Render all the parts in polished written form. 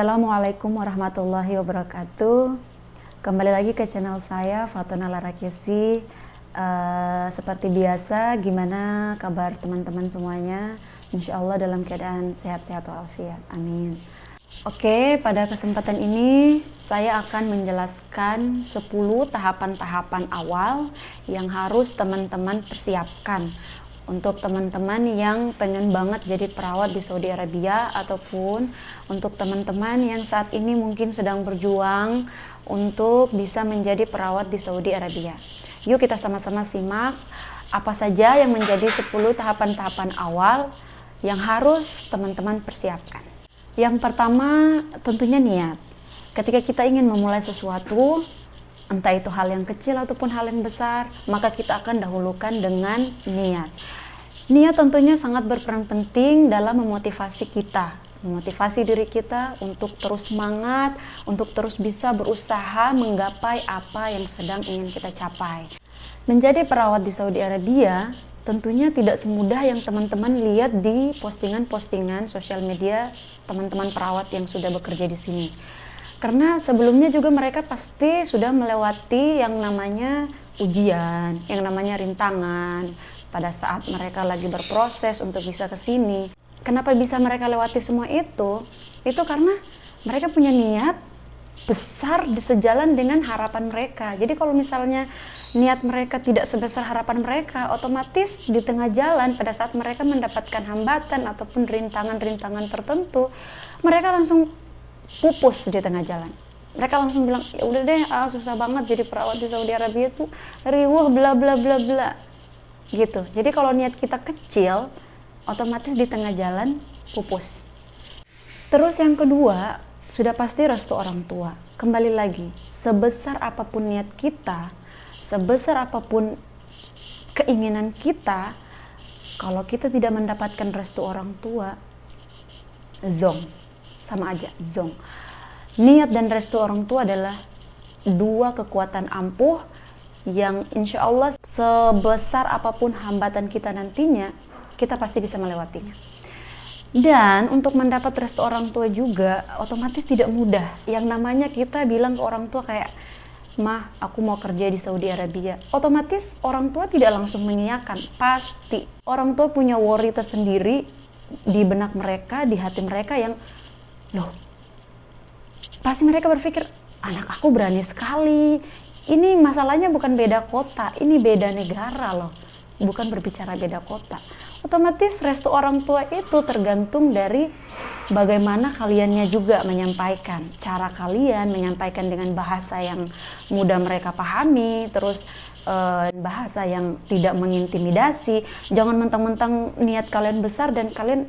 Assalamualaikum warahmatullahi wabarakatuh. Kembali lagi ke channel saya, Fatona Larakesi. Seperti biasa, gimana kabar teman-teman semuanya? Insya Allah dalam keadaan sehat-sehat walafiat. Amin. Oke, pada kesempatan ini saya akan menjelaskan 10 tahapan-tahapan awal yang harus teman-teman persiapkan untuk teman-teman yang pengen banget jadi perawat di Saudi Arabia, ataupun untuk teman-teman yang saat ini mungkin sedang berjuang untuk bisa menjadi perawat di Saudi Arabia. Yuk kita sama-sama simak apa saja yang menjadi 10 tahapan-tahapan awal yang harus teman-teman persiapkan. Yang pertama tentunya niat. Ketika kita ingin memulai sesuatu, entah itu hal yang kecil ataupun hal yang besar, maka kita akan dahulukan dengan niat. Niat tentunya sangat berperan penting dalam memotivasi kita, memotivasi diri kita untuk terus semangat, untuk terus bisa berusaha menggapai apa yang sedang ingin kita capai. Menjadi perawat di Saudi Arabia tentunya tidak semudah yang teman-teman lihat di postingan-postingan sosial media teman-teman perawat yang sudah bekerja di sini. Karena sebelumnya juga mereka pasti sudah melewati yang namanya ujian, yang namanya rintangan pada saat mereka lagi berproses untuk bisa ke sini. Kenapa bisa mereka lewati semua itu? Itu karena mereka punya niat besar sejalan dengan harapan mereka. Jadi kalau misalnya niat mereka tidak sebesar harapan mereka, otomatis di tengah jalan pada saat mereka mendapatkan hambatan ataupun rintangan-rintangan tertentu, mereka langsung pupus di tengah jalan. Mereka langsung bilang, ya udah deh, susah banget jadi perawat di Saudi Arabia tuh, riwuh bla bla bla bla gitu. Jadi kalau niat kita kecil, otomatis di tengah jalan pupus. Terus yang kedua, sudah pasti restu orang tua. Kembali lagi, sebesar apapun niat kita, sebesar apapun keinginan kita, kalau kita tidak mendapatkan restu orang tua, zong, sama aja, zong. Niat dan restu orang tua adalah dua kekuatan ampuh yang insya Allah sebesar apapun hambatan kita nantinya, kita pasti bisa melewatinya. Dan untuk mendapat restu orang tua juga otomatis tidak mudah. Yang namanya kita bilang ke orang tua kayak, "Mah, aku mau kerja di Saudi Arabia." Otomatis orang tua tidak langsung mengiyakan. Pasti orang tua punya worry tersendiri di benak mereka, di hati mereka yang, loh, pasti mereka berpikir, anak aku berani sekali. Ini masalahnya bukan beda kota, ini beda negara loh. Bukan berbicara beda kota. Otomatis restu orang tua itu tergantung dari bagaimana kaliannya juga menyampaikan. Cara kalian menyampaikan dengan bahasa yang mudah mereka pahami, terus bahasa yang tidak mengintimidasi. Jangan mentang-mentang niat kalian besar dan kalian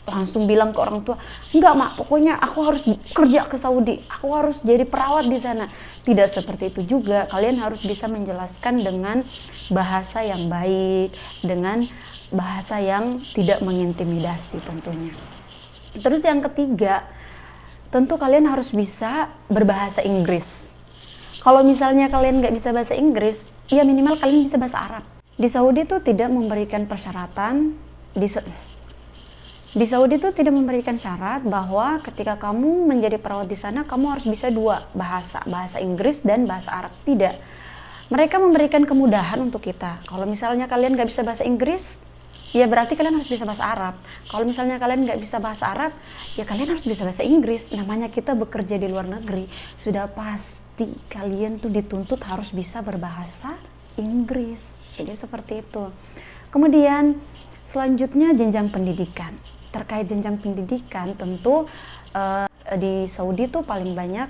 langsung bilang ke orang tua, enggak mak, pokoknya aku harus kerja ke Saudi, aku harus jadi perawat di sana. Tidak seperti itu juga. Kalian harus bisa menjelaskan dengan bahasa yang baik, dengan bahasa yang tidak mengintimidasi tentunya. Terus yang ketiga, tentu kalian harus bisa berbahasa Inggris. Kalau misalnya kalian nggak bisa bahasa Inggris, ya minimal kalian bisa bahasa Arab. Di Saudi itu tidak memberikan persyaratan, di Saudi itu tidak memberikan syarat bahwa ketika kamu menjadi perawat di sana, kamu harus bisa dua bahasa, bahasa Inggris dan bahasa Arab. Tidak. Mereka memberikan kemudahan untuk kita. Kalau misalnya kalian nggak bisa bahasa Inggris, ya berarti kalian harus bisa bahasa Arab. Kalau misalnya kalian nggak bisa bahasa Arab, ya kalian harus bisa bahasa Inggris. Namanya kita bekerja di luar negeri, sudah pasti kalian tuh dituntut harus bisa berbahasa Inggris. Jadi seperti itu. Kemudian selanjutnya jenjang pendidikan. Terkait jenjang pendidikan, tentu di Saudi tuh paling banyak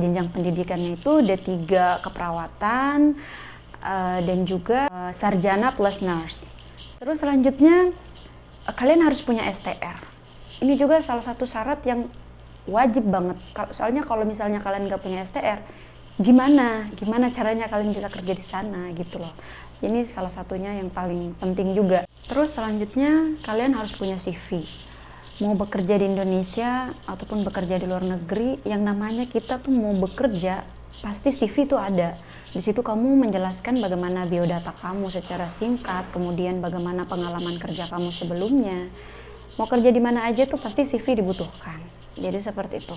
jenjang pendidikannya itu D3 keperawatan dan juga sarjana plus nurse. Terus selanjutnya kalian harus punya STR. Ini juga salah satu syarat yang wajib banget. Soalnya kalau misalnya kalian nggak punya STR, gimana caranya kalian bisa kerja di sana gitu loh. Ini salah satunya yang paling penting juga. Terus selanjutnya kalian harus punya CV. Mau bekerja di Indonesia ataupun bekerja di luar negeri, yang namanya kita tuh mau bekerja, pasti CV itu ada. Di situ kamu menjelaskan bagaimana biodata kamu secara singkat, kemudian bagaimana pengalaman kerja kamu sebelumnya. Mau kerja di mana aja tuh pasti CV dibutuhkan. Jadi seperti itu.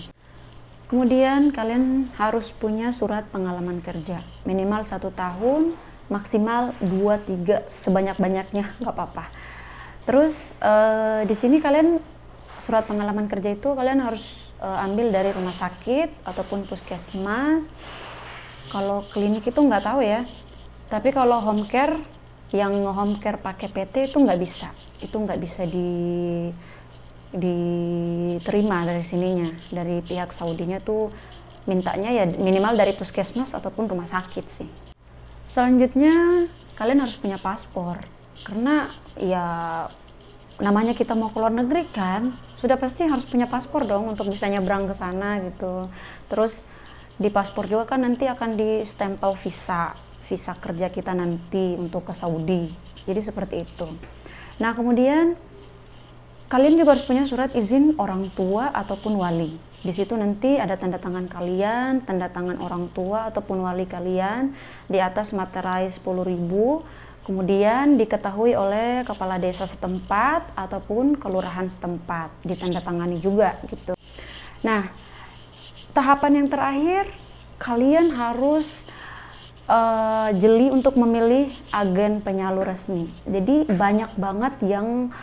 Kemudian kalian harus punya surat pengalaman kerja minimal 1 tahun, maksimal 2-3, sebanyak-banyaknya nggak apa-apa. Terus di sini kalian surat pengalaman kerja itu kalian harus ambil dari rumah sakit ataupun puskesmas. Kalau klinik itu nggak tahu ya. Tapi kalau home care, yang home care pakai PT itu nggak bisa. Itu nggak bisa diterima dari sininya, dari pihak Saudinya tuh mintanya ya minimal dari puskesmas ataupun rumah sakit sih. Selanjutnya kalian harus punya paspor, karena ya namanya kita mau keluar negeri kan, sudah pasti harus punya paspor dong untuk bisa nyebrang ke sana gitu. Terus di paspor juga kan nanti akan di stempel visa kerja kita nanti untuk ke Saudi. Jadi seperti itu. Nah kemudian kalian juga harus punya surat izin orang tua ataupun wali. Di situ nanti ada tanda tangan kalian, tanda tangan orang tua ataupun wali kalian, di atas materai 10.000, kemudian diketahui oleh kepala desa setempat ataupun kelurahan setempat, ditandatangani juga gitu. Nah, tahapan yang terakhir, kalian harus jeli untuk memilih agen penyalur resmi. Jadi banyak banget yang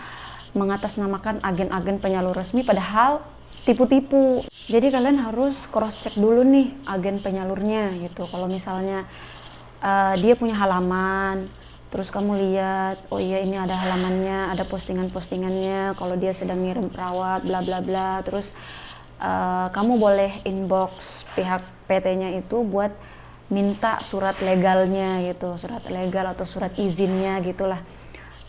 mengatasnamakan agen-agen penyalur resmi padahal tipu-tipu. Jadi kalian harus cross check dulu nih agen penyalurnya gitu. Kalau misalnya dia punya halaman, terus kamu lihat, oh iya ini ada halamannya, ada postingan-postingannya, kalau dia sedang ngirim perawat bla bla bla, terus kamu boleh inbox pihak PT-nya itu buat minta surat legalnya gitu, surat legal atau surat izinnya gitulah.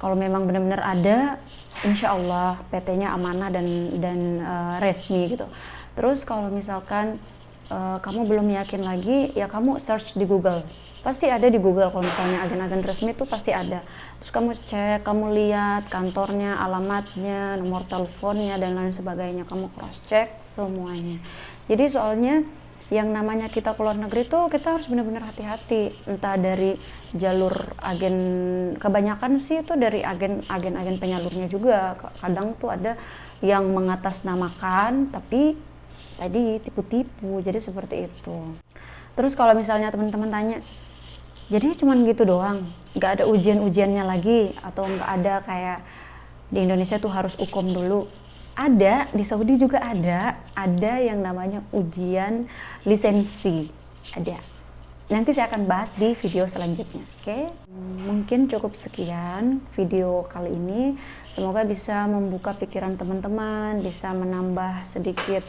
Kalau memang benar-benar ada, insya Allah PT-nya amanah dan resmi gitu. Terus kalau misalkan kamu belum yakin lagi, ya kamu search di Google. Pasti ada di Google kalau misalnya agen-agen resmi itu pasti ada. Terus kamu cek, kamu lihat kantornya, alamatnya, nomor teleponnya dan lain sebagainya. Kamu cross check semuanya. Jadi soalnya yang namanya kita keluar negeri tuh kita harus benar-benar hati-hati, entah dari jalur agen, kebanyakan sih itu dari agen penyalurnya juga. Kadang tuh ada yang mengatasnamakan tapi tadi tipu-tipu, jadi seperti itu. Terus kalau misalnya teman-teman tanya, jadi cuman gitu doang, nggak ada ujian-ujiannya lagi atau nggak ada kayak di Indonesia tuh harus ukom dulu? Ada, di Saudi juga ada yang namanya ujian lisensi, ada. Nanti saya akan bahas di video selanjutnya, oke? Mungkin cukup sekian video kali ini. Semoga bisa membuka pikiran teman-teman, bisa menambah sedikit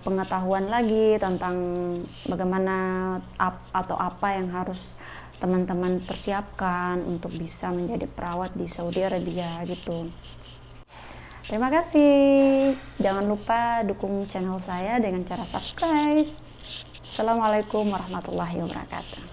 pengetahuan lagi tentang bagaimana atau apa yang harus teman-teman persiapkan untuk bisa menjadi perawat di Saudi Arabia gitu. Terima kasih. Jangan lupa dukung channel saya dengan cara subscribe. Assalamualaikum warahmatullahi wabarakatuh.